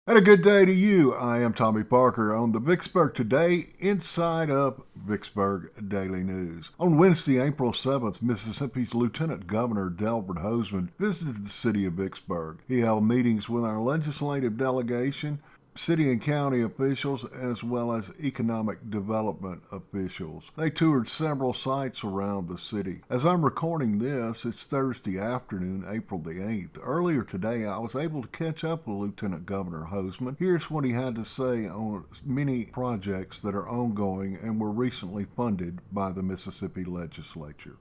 And a good day to you. I am Tommy Parker on the Vicksburg Today Inside Up Vicksburg Daily News. On Wednesday, April 7th, Mississippi's Lieutenant Governor Delbert Hosemann visited the city of Vicksburg. He held meetings with our legislative delegation, city and county officials, as well as economic development officials. They toured several sites around the city. As I'm recording this, it's Thursday afternoon, April the 8th. Earlier today, I was able to catch up with Lieutenant Governor Hosemann. Here's what he had to say on many projects that are ongoing and were recently funded by the Mississippi legislature.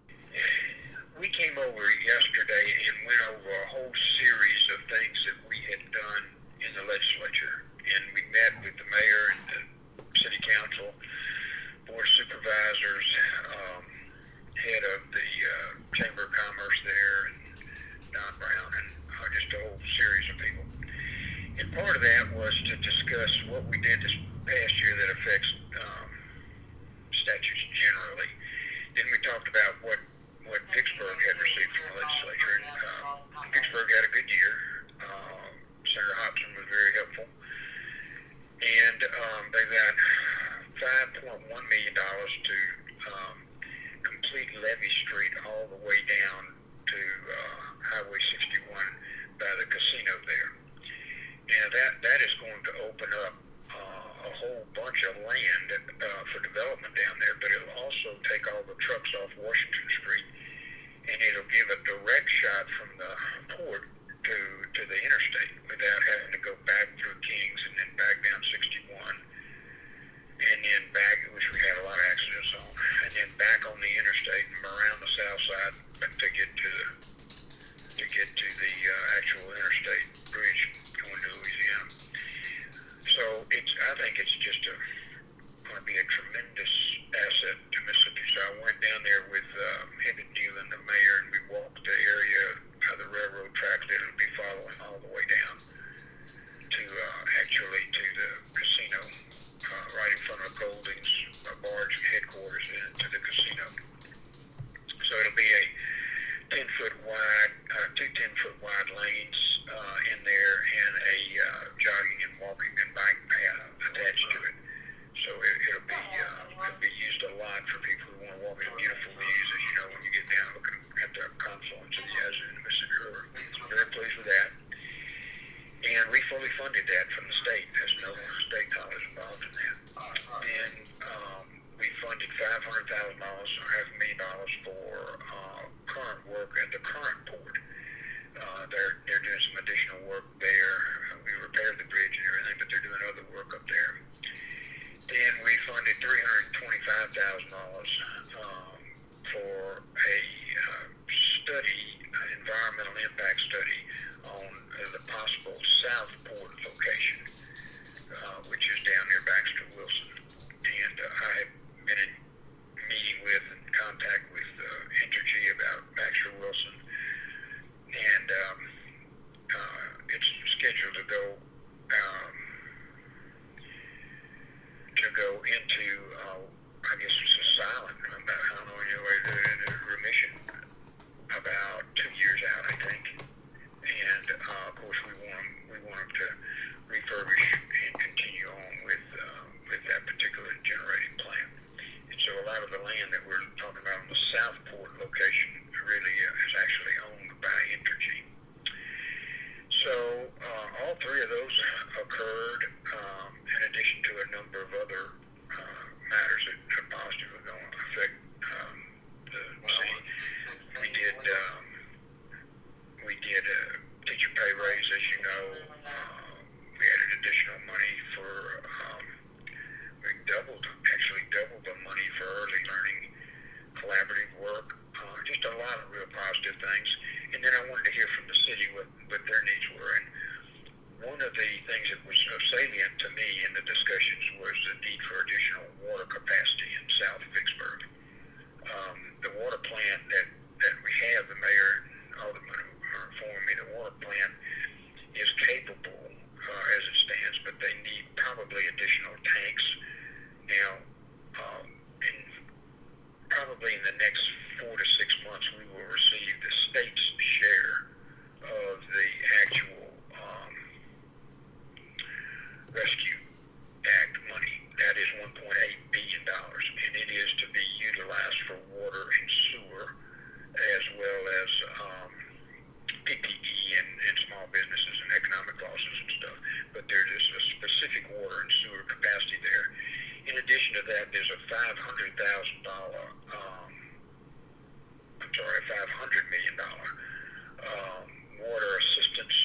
We came over yesterday and went over a whole series of things that we had done in the legislature. And we met with the mayor and the city council, board of supervisors, head of the Chamber of Commerce there, and Don Brown, and just a whole series of people. And part of that was to discuss what we did this past year that affects statutes generally. Then we talked about what Vicksburg had received from the legislature. And Vicksburg had a good year. Senator Hobson was very helpful. And they got $5.1 million to complete Levee Street all the way down to Highway 61 by the casino there. And that is going to open up a whole bunch of land for development down there, but it'll also take all the trucks off Washington Street, and it'll give a direct shot from the port to the interstate without having to go back through Kings and then back down 61 and then back, which we had a lot of accidents on, and then back on the interstate and around the south side to get to the actual interstate bridge going to Louisiana. So I think it's just going to be a tremendous asset to Mississippi. So I went down there with Hibbett Dealing, the mayor, and we walked the area by the railroad track that it'll be following all the way down to the casino, right in front of Golding's barge headquarters and to the casino. So it'll be a 10-foot wide, two 10-foot wide lanes in there, and a jogging and walking and bike path attached to it. So it'll be used a lot for people who want to walk in beautiful views, as you know, when you get down looking at the confluence of the Yazoo and the Mississippi River. Very pleased with that. And we fully funded that from the state. There's no state dollars involved in that. And we funded $500,000 or $500,000 for current work at the current port. They're doing some additional work there. We repaired the bridge and everything, but they're doing other work up there. And we funded $325,000 for a study, environmental impact study on the possible Southport location, which is down near Baxter Wilson. And I have been in meeting with and contact with Entergy about Baxter Wilson, and it's scheduled to go into I guess it's a silent, about how long the remission, about 2 years out, I think. And of course we want them to refurbish and continue on with that particular generating plant. And so a lot of the land that we're talking about on the Southport location really is actually owned by Entergy. So all three of those occurred, in addition to a number of other matters that are positive are going to affect the city. We did a teacher pay raise, as you know. We added additional money for, we actually doubled the money for early learning collaborative work. Just a lot of real positive things. And then I wanted to hear from the city what their needs were. And one of the things that was of salient Rescue Act money. That is $1.8 billion, and it is to be utilized for water and sewer, as well as PPE and small businesses and economic losses and stuff. But there is a specific water and sewer capacity there. In addition to that, there's a $500 million water assistance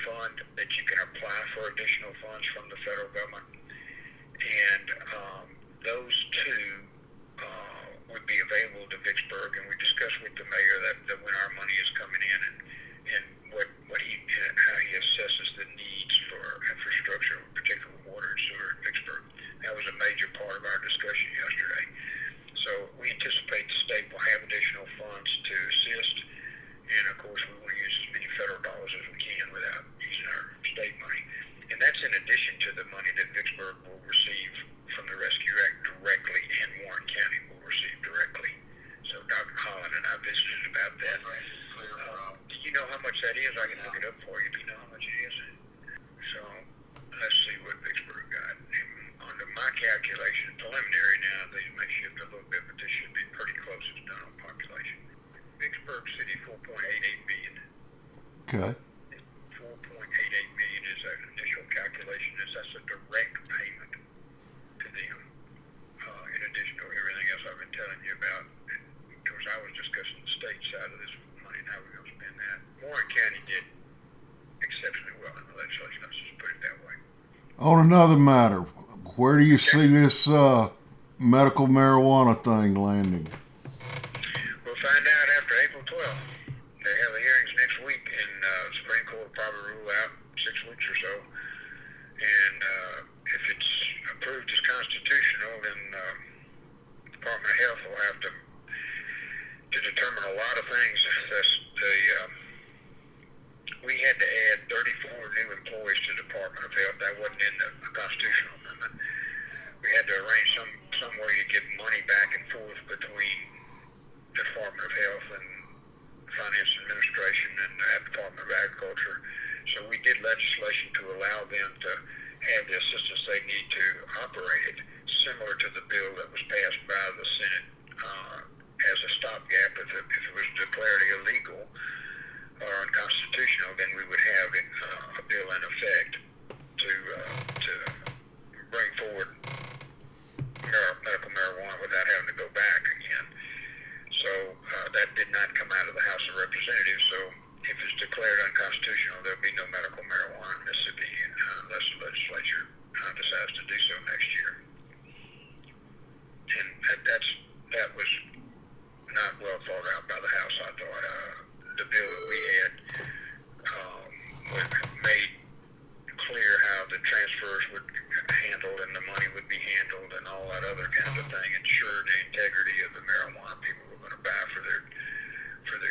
fund that you can apply for additional funds from the federal government. And those two would be available to Vicksburg, and we discussed with the mayor that when our money is coming in and how he assesses the needs for infrastructure, particularly water and sewer in Vicksburg. That was a major part of our discussion yesterday. So we anticipate the state will have additional funds to assist, and of course we want to use as many federal dollars as we can without using our state money. And that's in addition to the money that Vicksburg will receive from the Rescue Act directly, and Warren County will receive directly. So Dr. Holland and I visited about that. Do you know how much that is? I can look it up for you. Do you know how much it is? So let's see what Vicksburg got. Under my calculation, preliminary now, these may shift a little bit, but this should be pretty close. It's done on population. Vicksburg City, 4.88 billion. Okay. 4.88 million is an initial calculation. That's a direct payment to them. In addition to everything else I've been telling you about. Of course, I was discussing the state side of this money and how we're going to spend that. Warren County did exceptionally well in the legislation. Let's just put it that way. On another matter, where do you see this medical marijuana thing landing? We'll find out after April 12th. They have the hearings next week, and the Supreme Court will probably rule out 6 weeks or so. And if it's approved as constitutional, then the Department of Health will have to determine a lot of things. We had to add 34 new employees to the Department of Health. That wasn't in the constitutional amendment. We had to arrange some way to get money back and forth between the Department of Health and Finance Administration and the Department of Agriculture. So we did legislation to allow them to have the assistance they need to operate it, similar to the bill that was passed by the Senate as a stopgap. If it was declared illegal or unconstitutional, then we would have a bill in effect to bring forward medical marijuana without having to go back again. So that did not come out of the House of Representatives. So if it's declared unconstitutional, there'll be no medical marijuana in Mississippi unless the legislature decides to do so next year. And that was not well thought out by the House, I thought. The bill that we had made clear how the transfers would be handled and the money would be handled and all that other kind of thing, ensure the integrity of the marijuana people were going to buy for their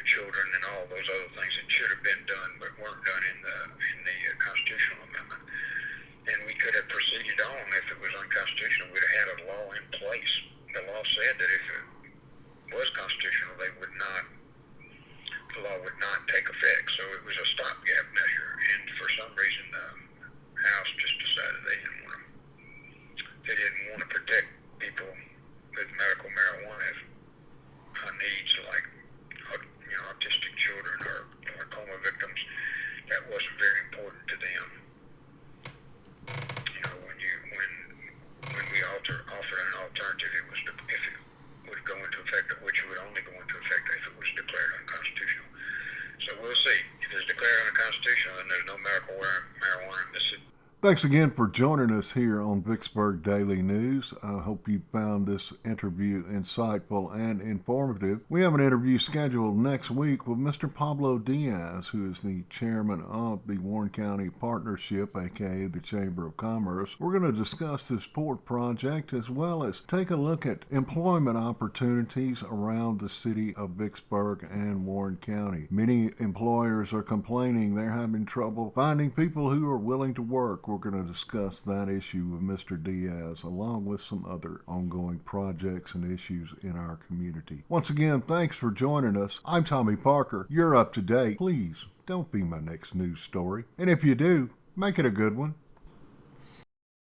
children and all those other things that should have been done but weren't done in the constitutional amendment. And we could have proceeded on if it was unconstitutional. We'd have had a law in place. The law said that if it was constitutional, the law would not take effect. So it was a stopgap measure. And for some reason, the House just decided they didn't want to protect people with medical marijuana needs, like autistic children or coma victims. That wasn't very important to them. When we offered an alternative, it was if it would go into effect, which would only go into effect if it was declared unconstitutional. So we'll see. If it's declared unconstitutional, then there's no medical marijuana in Mississippi. Thanks again for joining us here on Vicksburg Daily News. I hope you found this interview insightful and informative. We have an interview scheduled next week with Mr. Pablo Diaz, who is the chairman of the Warren County Partnership, aka the Chamber of Commerce. We're going to discuss this port project as well as take a look at employment opportunities around the city of Vicksburg and Warren County. Many employers are complaining they're having trouble finding people who are willing to work. We're going to discuss that issue with Mr. Diaz, along with some other ongoing projects and issues in our community. Once again, thanks for joining us. I'm Tommy Parker. You're up to date. Please don't be my next news story. And if you do, make it a good one.